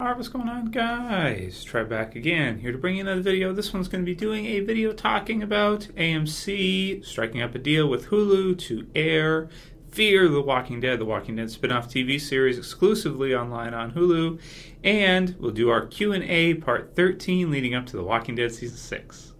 Alright, what's going on, guys? Trev back again, here to bring you another video. This one's going to be doing a video talking about AMC striking up a deal with Hulu to air Fear the Walking Dead spin-off TV series exclusively online on Hulu. And we'll do our Q&A part 13 leading up to The Walking Dead Season 6.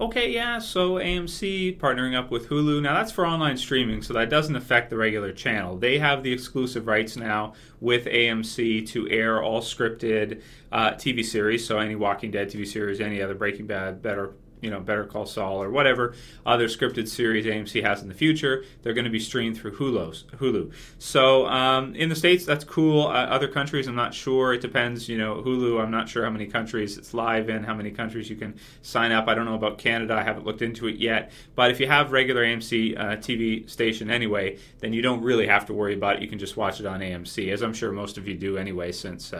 Okay, yeah, so AMC partnering up with Hulu. Now that's for online streaming, so that doesn't affect the regular channel. They have the exclusive rights now with AMC to air all scripted TV series, so any Walking Dead TV series, any other Breaking Bad, Better Call Saul, or whatever other scripted series AMC has in the future, they're going to be streamed through Hulu. So in the States, that's cool. Other countries, I'm not sure. It depends. Hulu, I'm not sure how many countries it's live in, how many countries you can sign up. I don't know about Canada. I haven't looked into it yet. But if you have regular AMC TV station anyway, then you don't really have to worry about it. You can just watch it on AMC, as I'm sure most of you do anyway, since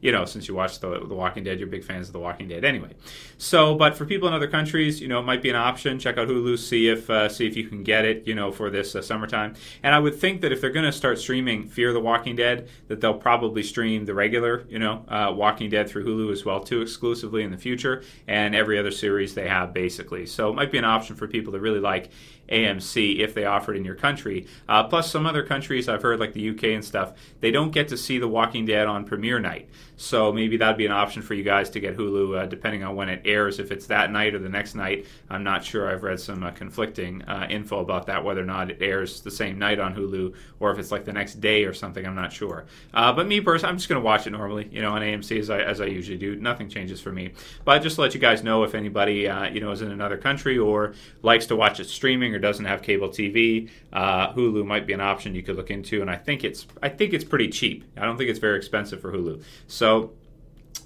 you watch The Walking Dead, you're big fans of The Walking Dead anyway. So, but for people in other countries, it might be an option. Check out Hulu, see if you can get it, for this summertime. And I would think that if they're going to start streaming Fear the Walking Dead, that they'll probably stream the regular, Walking Dead through Hulu as well too, exclusively in the future, and every other series they have basically. So it might be an option for people that really like AMC if they offer it in your country. Plus some other countries I've heard, like the UK and stuff, they don't get to see The Walking Dead on premiere night. So maybe that'd be an option for you guys to get Hulu, depending on when it airs. If it's that night or the next night, I'm not sure. I've read some conflicting info about that, whether or not it airs the same night on Hulu or if it's like the next day or something. I'm not sure. But me personally, I'm just going to watch it normally, on AMC as I usually do. Nothing changes for me. But just to let you guys know, if anybody is in another country or likes to watch it streaming or doesn't have cable TV, Hulu might be an option you could look into. And I think it's pretty cheap. I don't think it's very expensive for Hulu. So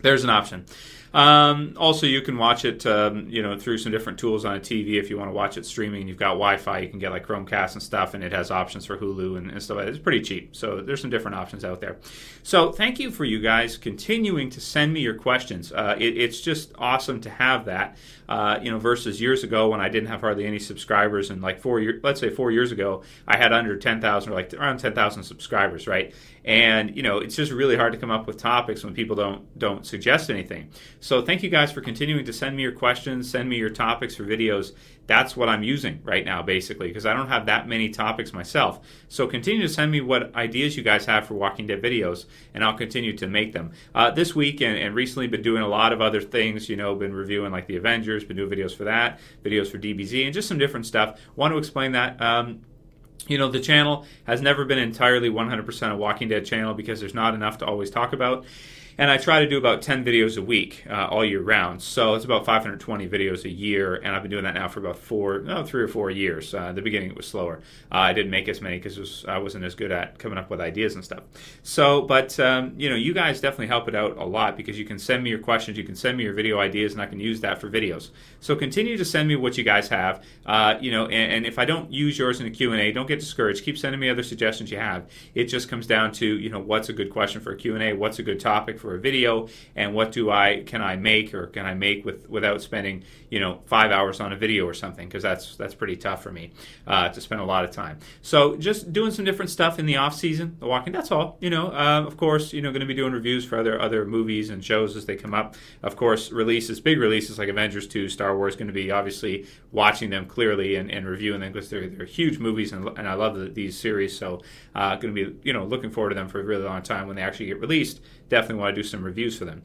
there's an option. Also, you can watch it, through some different tools on a TV if you want to watch it streaming. You've got Wi-Fi, you can get like Chromecast and stuff, and it has options for Hulu and stuff like that. It's pretty cheap, so there's some different options out there. So thank you for you guys continuing to send me your questions. It's just awesome to have that, versus years ago when I didn't have hardly any subscribers, and like 4 years ago, I had under 10,000 or like around 10,000 subscribers, right? And it's just really hard to come up with topics when people don't suggest anything. So thank you guys for continuing to send me your questions, send me your topics for videos. That's what I'm using right now, basically, because I don't have that many topics myself. So continue to send me what ideas you guys have for Walking Dead videos, and I'll continue to make them. This week and recently been doing a lot of other things, been reviewing like the Avengers, been doing videos for that, videos for DBZ, and just some different stuff. Want to explain that. The channel has never been entirely 100% a Walking Dead channel because there's not enough to always talk about. And I try to do about 10 videos a week all year round. So it's about 520 videos a year, and I've been doing that now for about 3 or 4 years. At the beginning it was slower. I didn't make as many because I wasn't as good at coming up with ideas and stuff. So, but, you guys definitely help it out a lot because you can send me your questions, you can send me your video ideas, and I can use that for videos. So continue to send me what you guys have, and if I don't use yours in a Q&A, don't get discouraged. Keep sending me other suggestions you have. It just comes down to, what's a good question for a Q&A, what's a good topic for a video, and what can I make without spending 5 hours on a video or something, because that's pretty tough for me to spend a lot of time. So just doing some different stuff in the off season, The Walking. That's all. Of course, going to be doing reviews for other movies and shows as they come up. Of course, big releases like Avengers 2, Star Wars, going to be obviously watching them clearly and reviewing them because they're huge movies and I love these series. So going to be looking forward to them for a really long time when they actually get released. Definitely want to do some reviews for them.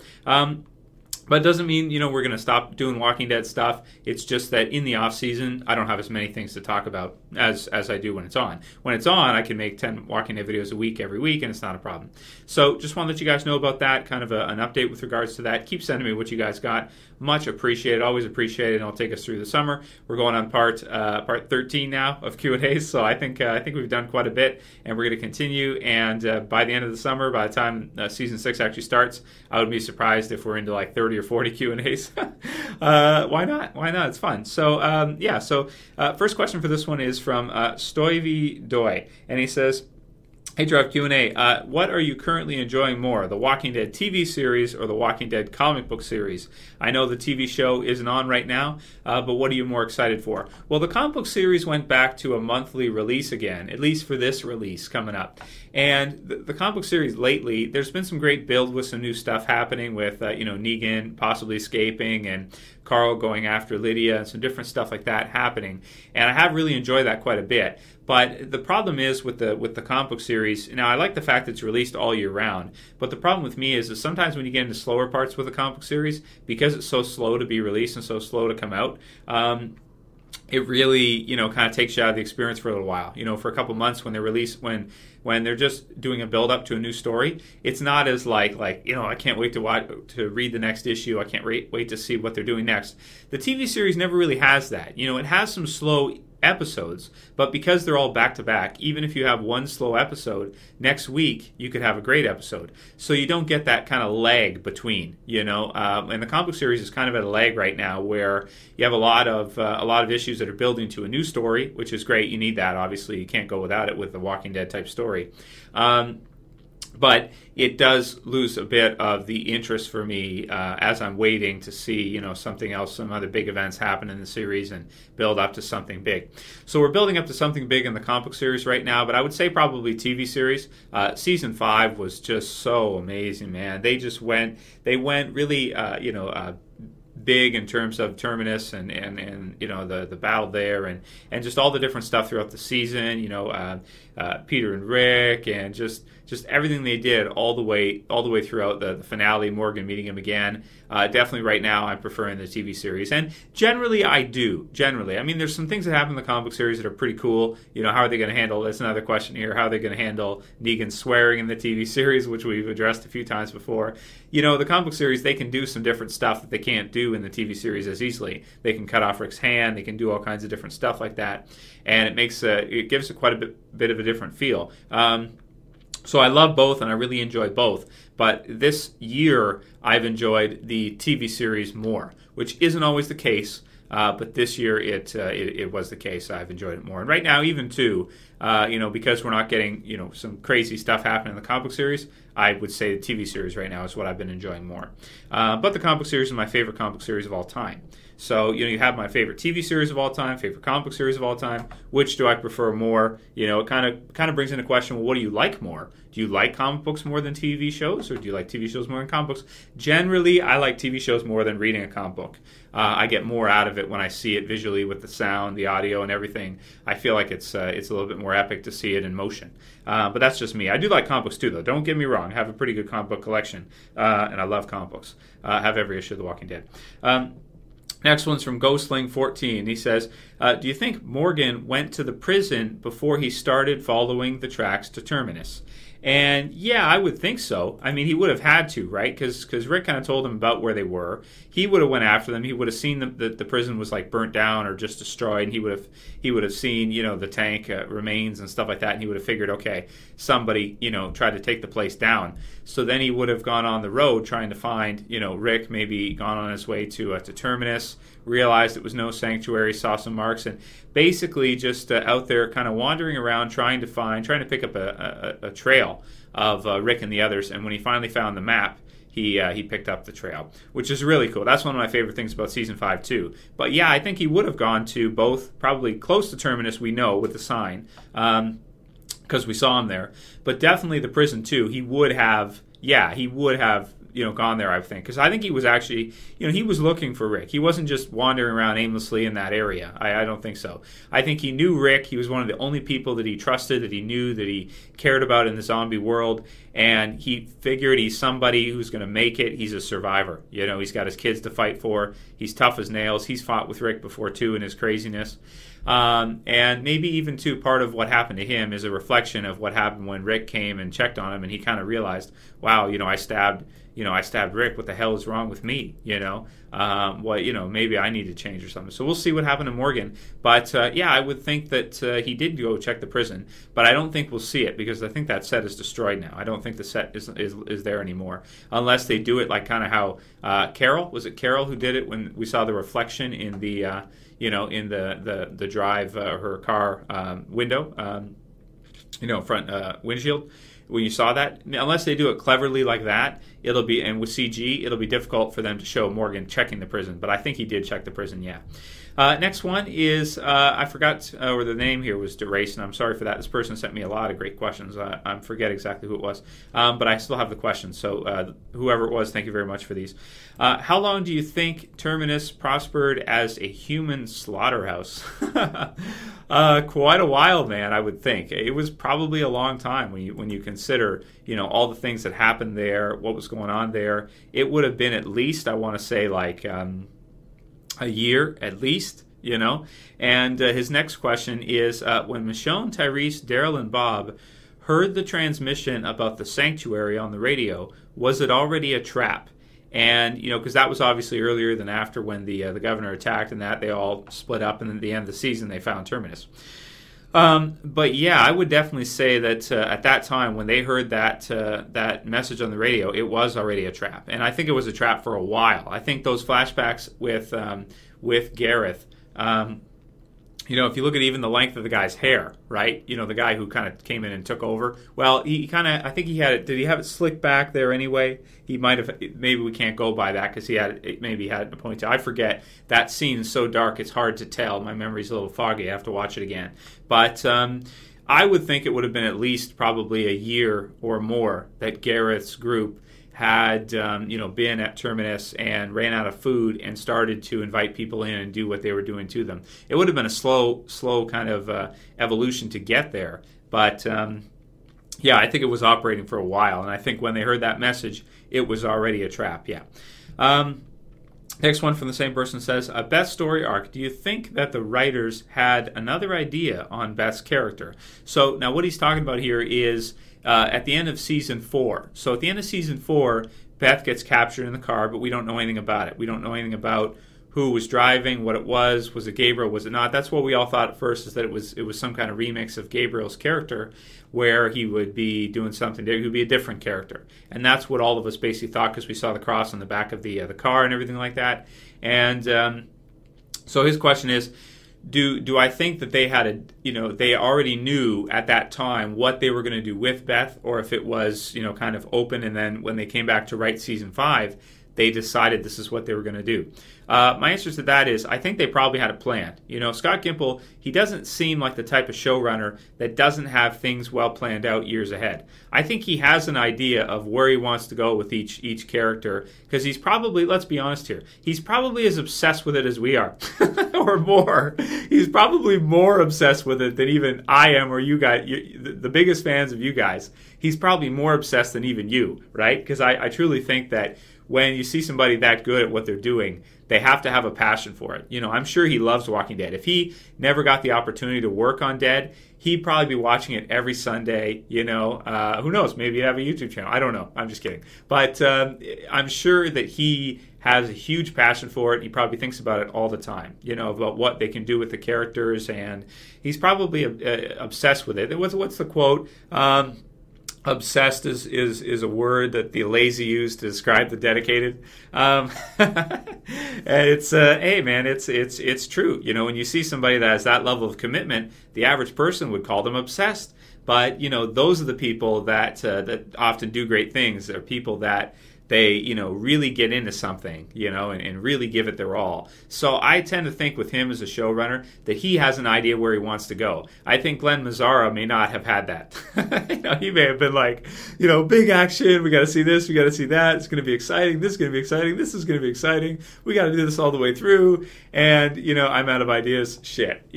But it doesn't mean, we're going to stop doing Walking Dead stuff. It's just that in the off season, I don't have as many things to talk about as I do when it's on. When it's on, I can make 10 Walking Dead videos a week every week, and it's not a problem. So just want to let you guys know about that, kind of an update with regards to that. Keep sending me what you guys got. Much appreciated, always appreciated, and I'll take us through the summer. We're going on part 13 now of Q&As, so I think we've done quite a bit, and we're going to continue. And by the end of the summer, by the time season 6 actually starts, I would be surprised if we're into like 30 or 40 Q&As. Why not? Why not? It's fun. So first question for this one is from stoiviedoi, and he says, Hey, Trev, Q&A. What are you currently enjoying more, the Walking Dead TV series or the Walking Dead comic book series? I know the TV show isn't on right now, but what are you more excited for? Well, the comic book series went back to a monthly release again, at least for this release coming up. And the comic book series lately, there's been some great build with some new stuff happening with, Negan possibly escaping and Carl going after Lydia and some different stuff like that happening. And I have really enjoyed that quite a bit. But the problem is with the comic book series, now I like the fact that it's released all year round, but the problem with me is that sometimes when you get into slower parts with a comic book series, because it's so slow to be released and so slow to come out, it really, kind of takes you out of the experience for a little while. For a couple months when they're released, when they're just doing a build up to a new story, it's not as like I can't wait to read the next issue. I can't wait to see what they're doing next. The TV series never really has that. It has some slow episodes, but because they're all back to back, even if you have one slow episode, next week you could have a great episode. So you don't get that kind of lag between, and the comic book series is kind of at a lag right now where you have a lot of issues that are building to a new story, which is great. You need that, obviously. You can't go without it with the Walking Dead type story. But it does lose a bit of the interest for me as I'm waiting to see, something else, some other big events happen in the series and build up to something big. So we're building up to something big in the comic book series right now, but I would say probably TV series. Season 5 was just so amazing, man. They went really, big in terms of Terminus and the battle there and just all the different stuff throughout the season. Peter and Rick and just everything they did all the way throughout the finale. Morgan meeting him again. Definitely right now I'm preferring the TV series, and generally I do. I mean, there's some things that happen in the comic book series that are pretty cool. How are they going to handle? That's another question here. How are they going to handle Negan swearing in the TV series, which we've addressed a few times before? The comic book series, they can do some different stuff that they can't do in the TV series as easily. They can cut off Rick's hand. They can do all kinds of different stuff like that, and it gives it quite a bit of a different feel. So I love both, and I really enjoy both. But this year, I've enjoyed the TV series more, which isn't always the case. But this year, it was the case. I've enjoyed it more. And right now, even too, because we're not getting some crazy stuff happening in the comic book series, I would say the TV series right now is what I've been enjoying more. But the comic book series is my favorite comic book series of all time. So, you have my favorite TV series of all time, favorite comic book series of all time. Which do I prefer more? It kind of brings into question, well, what do you like more? Do you like comic books more than TV shows, or do you like TV shows more than comic books? Generally, I like TV shows more than reading a comic book. I get more out of it when I see it visually with the sound, the audio, and everything. I feel like it's a little bit more epic to see it in motion. But that's just me. I do like comic books too, though. Don't get me wrong. I have a pretty good comic book collection, and I love comic books. I have every issue of The Walking Dead. Next one's from Ghostling14. He says, do you think Morgan went to the prison before he started following the tracks to Terminus? And yeah, I would think so. I mean, he would have had to, right? Because Rick kind of told him about where they were. He would have went after them. He would have seen that the prison was like burnt down or just destroyed. And he would have seen the tank remains and stuff like that. And he would have figured, okay, somebody tried to take the place down. So then he would have gone on the road trying to find Rick. Maybe gone on his way to Terminus. Realized it was no sanctuary. Saw some marks and basically just out there kind of wandering around trying to pick up a trail of Rick and the others. And when he finally found the map, he picked up the trail, which is really cool. That's one of my favorite things about Season 5, too. But yeah, I think he would have gone to both, probably close to Terminus, we know, with the sign, because we saw him there. But definitely the prison, too. He would have gone there, I think. Because I think he was actually, he was looking for Rick. He wasn't just wandering around aimlessly in that area. I don't think so. I think he knew Rick. He was one of the only people that he trusted, that he knew, that he cared about in the zombie world. And he figured he's somebody who's going to make it. He's a survivor. He's got his kids to fight for. He's tough as nails. He's fought with Rick before, too, in his craziness. And maybe even, too, part of what happened to him is a reflection of what happened when Rick came and checked on him, and he kind of realized, wow, I stabbed Rick. What the hell is wrong with me? Maybe I need to change or something. So we'll see what happened to Morgan. But I would think that he did go check the prison, but I don't think we'll see it because I think that set is destroyed now. I don't think the set is there anymore unless they do it like kind of how Carol, was it Carol who did it when we saw the reflection in the in the drive her car window. front windshield. When you saw that, unless they do it cleverly like that, it'll be, and with CG, it'll be difficult for them to show Morgan checking the prison. But I think he did check the prison, yeah. Next one is, I forgot where the name here was Tyreese, and I'm sorry for that. This person sent me a lot of great questions. I forget exactly who it was, but I still have the questions. So whoever it was, thank you very much for these. How long do you think Terminus prospered as a human slaughterhouse? Quite a while, man, I would think. It was probably a long time when you consider, all the things that happened there, what was going on there. It would have been at least, I want to say, like a year at least, And his next question is, when Michoone, Tyreese, Daryl, and Bob heard the transmission about the sanctuary on the radio, was it already a trap? And, because that was obviously earlier than after when the governor attacked and that they all split up, and at the end of the season they found Terminus. But yeah, I would definitely say that at that time when they heard that message on the radio, it was already a trap, and I think it was a trap for a while. I think those flashbacks with Gareth, if you look at even the length of the guy's hair, right? The guy who kind of came in and took over. Well, I think he had it. Did he have it slicked back there anyway? He might have. Maybe we can't go by that because maybe he had a ponytail. I forget. That scene is so dark, it's hard to tell. My memory's a little foggy. I have to watch it again. But I would think it would have been at least probably a year or more that Gareth's group had been at Terminus and ran out of food and started to invite people in and do what they were doing to them. It would have been a slow kind of evolution to get there. But I think it was operating for a while. And I think when they heard that message, it was already a trap, yeah. Next one from the same person says, Beth's story arc. Do you think that the writers had another idea on Beth's character? So now what he's talking about here is at the end of season 4. So at the end of season 4, Beth gets captured in the car, but we don't know anything about it. We don't know anything about who was driving, what it was it Gabriel, was it not? That's what we all thought at first, is that it was some kind of remix of Gabriel's character where he would be doing something, he would be a different character. And that's what all of us basically thought because we saw the cross on the back of the car and everything like that. And so his question is, do I think that they had they already knew at that time what they were going to do with Beth, or if it was, kind of open, and then when they came back to write season 5, they decided this is what they were going to do? My answer to that is, I think they probably had a plan. Scott Gimple, he doesn't seem like the type of showrunner that doesn't have things well planned out years ahead. I think he has an idea of where he wants to go with each character, because he's probably, let's be honest here, he's probably as obsessed with it as we are, or more. He's probably more obsessed with it than even I am, or you guys, the biggest fans of you guys. He's probably more obsessed than even you, right? Because I truly think that when you see somebody that good at what they're doing, they have to have a passion for it. I'm sure he loves Walking Dead. If he never got the opportunity to work on Dead, he'd probably be watching it every Sunday. Who knows? Maybe he'd have a YouTube channel. I don't know. I'm just kidding. But I'm sure that he has a huge passion for it. He probably thinks about it all the time, about what they can do with the characters. And he's probably obsessed with it. What's the quote? Obsessed is a word that the lazy use to describe the dedicated. And it's hey man, it's true. When you see somebody that has that level of commitment, the average person would call them obsessed. But those are the people that often do great things. They're people that they really get into something, and really give it their all. So I tend to think with him as a showrunner that he has an idea where he wants to go. I think Glenn Mazzara may not have had that. He may have been like, big action, we got to see this, we got to see that, it's going to be exciting, this is going to be exciting, this is going to be exciting, we got to do this all the way through, and I'm out of ideas. Shit.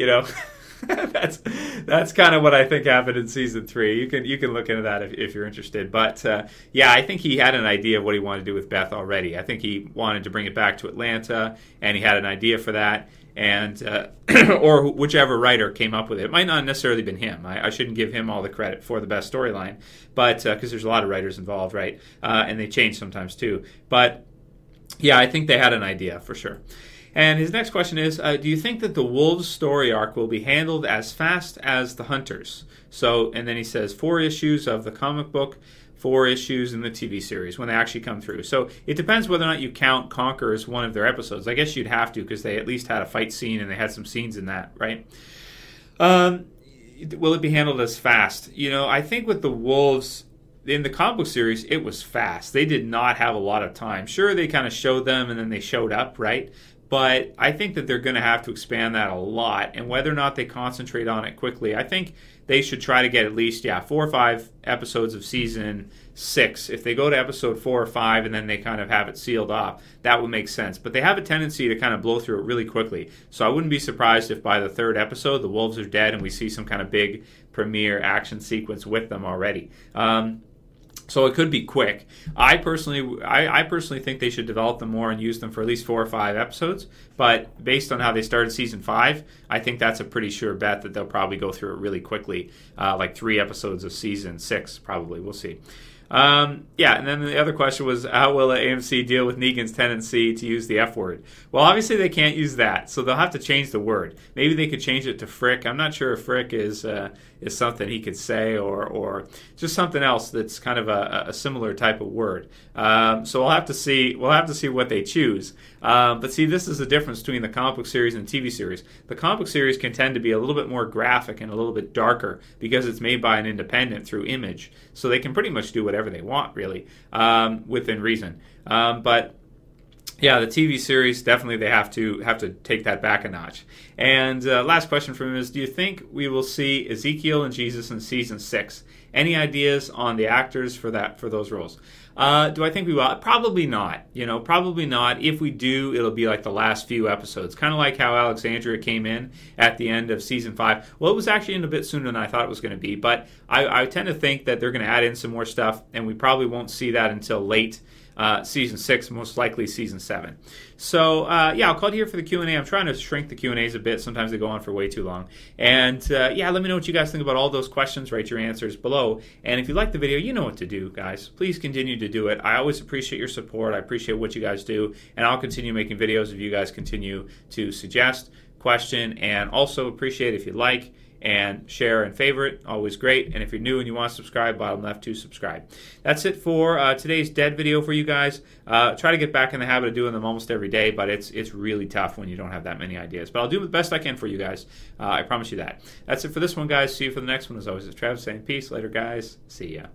That's kind of what I think happened in season 3. You can look into that if you're interested. But I think he had an idea of what he wanted to do with Beth already. I think he wanted to bring it back to Atlanta, and he had an idea for that. And or whichever writer came up with it. It might not necessarily have been him. I shouldn't give him all the credit for the best storyline, but because there's a lot of writers involved, right? And they change sometimes too. But I think they had an idea for sure. And his next question is, do you think that the Wolves story arc will be handled as fast as the Hunters? So, and then he says 4 issues of the comic book, 4 issues in the TV series when they actually come through. So it depends whether or not you count Conquer as one of their episodes. I guess you'd have to, because they at least had a fight scene and they had some scenes in that, right? will it be handled as fast? I think with the Wolves in the comic book series, it was fast. They did not have a lot of time. Sure, they kind of showed them and then they showed up, right? But I think that they're going to have to expand that a lot. And whether or not they concentrate on it quickly, I think they should try to get at least, 4 or 5 episodes of season 6. If they go to episode 4 or 5 and then they kind of have it sealed off, that would make sense. But they have a tendency to kind of blow through it really quickly. So I wouldn't be surprised if by the 3rd episode, the Wolves are dead and we see some kind of big premiere action sequence with them already. So it could be quick. I personally think they should develop them more and use them for at least 4 or 5 episodes. But based on how they started season 5, I think that's a pretty sure bet that they'll probably go through it really quickly, like 3 episodes of season 6 probably. We'll see. And then the other question was, how will AMC deal with Negan's tendency to use the F word? Well, obviously they can't use that, so they'll have to change the word. Maybe they could change it to frick. I'm not sure if frick is something he could say or just something else that's kind of a similar type of word. So we'll have to see. We'll have to see what they choose. But see, this is the difference between the comic book series and the TV series. The comic book series can tend to be a little bit more graphic and a little bit darker because it's made by an independent through Image. So they can pretty much do whatever they want, really, within reason. But yeah, the TV series, definitely they have to take that back a notch. And last question from him is, do you think we will see Ezekiel and Jesus in season 6? Any ideas on the actors for those roles? Do I think we will? Probably not. Probably not. If we do, it'll be like the last few episodes. Kind of like how Alexandria came in at the end of season 5. Well, it was actually in a bit sooner than I thought it was going to be. But I tend to think that they're going to add in some more stuff, and we probably won't see that until late season 6, most likely season 7. So, I'll call it here for the Q&A. I'm trying to shrink the Q&As a bit. Sometimes they go on for way too long. And, let me know what you guys think about all those questions. Write your answers below. And if you like the video, you know what to do, guys. Please continue to do it. I always appreciate your support. I appreciate what you guys do. And I'll continue making videos if you guys continue to suggest, question, and also appreciate if you like and share and favorite, always great. And if you're new and you want to subscribe, bottom left to subscribe. That's it for today's dead video for you guys. Try to get back in the habit of doing them almost every day, but it's really tough when you don't have that many ideas. But I'll do the best I can for you guys. I promise you that. That's it for this one, guys. See you for the next one. As always, it's Trev saying peace. Later, guys. See ya.